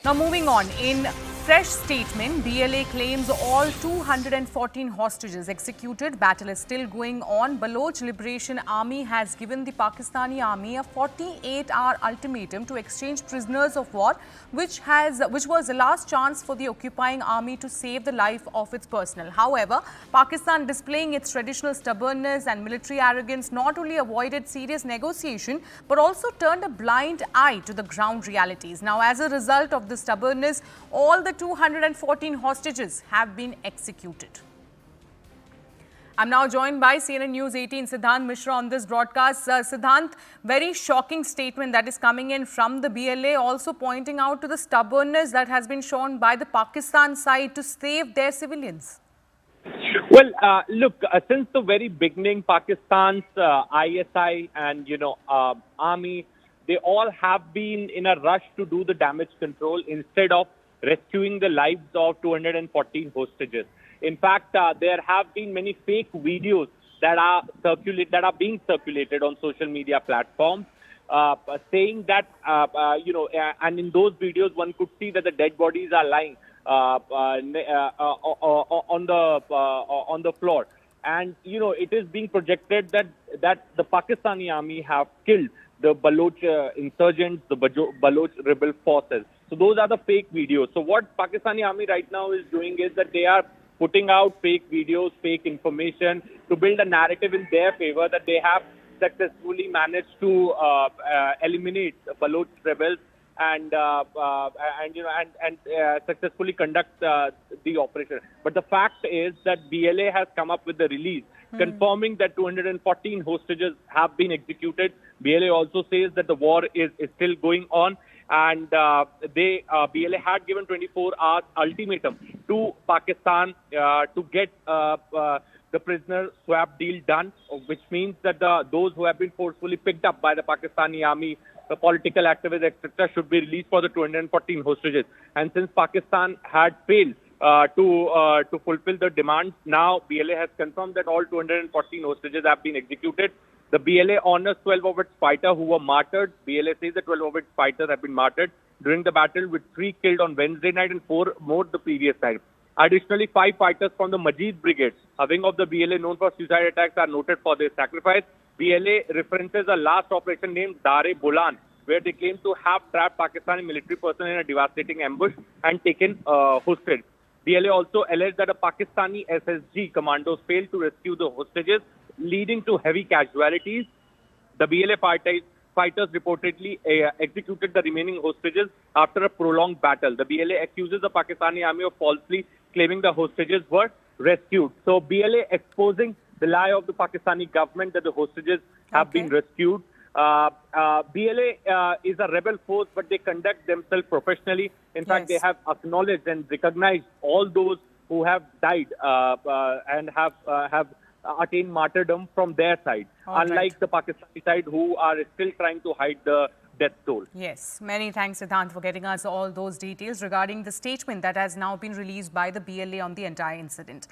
Now moving on, in fresh statement, BLA claims all 214 hostages executed. Battle is still going on. Baloch Liberation Army has given the Pakistani army a 48-hour ultimatum to exchange prisoners of war, which was the last chance for the occupying army to save the life of its personnel. However, Pakistan, displaying its traditional stubbornness and military arrogance, not only avoided serious negotiation but also turned a blind eye to the ground realities. Now, as a result of the stubbornness, all the 214 hostages have been executed. I'm now joined by CNN News 18 Siddhant Mishra on this broadcast. Siddhant, very shocking statement that is coming in from the BLA, also pointing out to the stubbornness that has been shown by the Pakistan side to save their civilians. Well, look, since the very beginning, Pakistan's ISI and, army, they all have been in a rush to do the damage control instead of rescuing the lives of 214 hostages. In fact, there have been many fake videos that are being circulated on social media platforms, saying that, and in those videos, one could see that the dead bodies are lying on the floor, and it is being projected that the Pakistani army have killed the Baloch insurgents, the Baloch rebel forces. So those are the fake videos. So what Pakistani army right now is doing is that they are putting out fake videos, fake information to build a narrative in their favor that they have successfully managed to eliminate Baloch rebels and successfully conduct the operation. But the fact is that BLA has come up with the release confirming that 214 hostages have been executed. BLA also says that the war is still going on, and BLA had given 24 hours ultimatum to Pakistan to get the prisoner swap deal done, which means that those who have been forcefully picked up by the Pakistani army, the political activists, etc., should be released for the 214 hostages. And since Pakistan had failed to fulfill the demands, now BLA has confirmed that all 214 hostages have been executed. The BLA honors 12 of its fighters who were martyred. BLA says that 12 of its fighters have been martyred during the battle, with 3 killed on Wednesday night and 4 more the previous night. Additionally, 5 fighters from the Majid Brigade, a wing of the BLA known for suicide attacks, are noted for their sacrifice. BLA references a last operation named Dar-e-Bolan, where they claim to have trapped Pakistani military personnel in a devastating ambush and taken hostage. BLA also alleged that a Pakistani SSG commandos failed to rescue the hostages, leading to heavy casualties. The BLA fighters reportedly executed the remaining hostages after a prolonged battle. The BLA accuses the Pakistani army of falsely claiming the hostages were rescued. So BLA exposing the lie of the Pakistani government that the hostages have been rescued. BLA is a rebel force, but they conduct themselves professionally. In fact, they have acknowledged and recognized all those who have died and have attained martyrdom from their side, unlike the Pakistani side, who are still trying to hide the death toll. Yes, many thanks, Siddhant, for getting us all those details regarding the statement that has now been released by the BLA on the entire incident.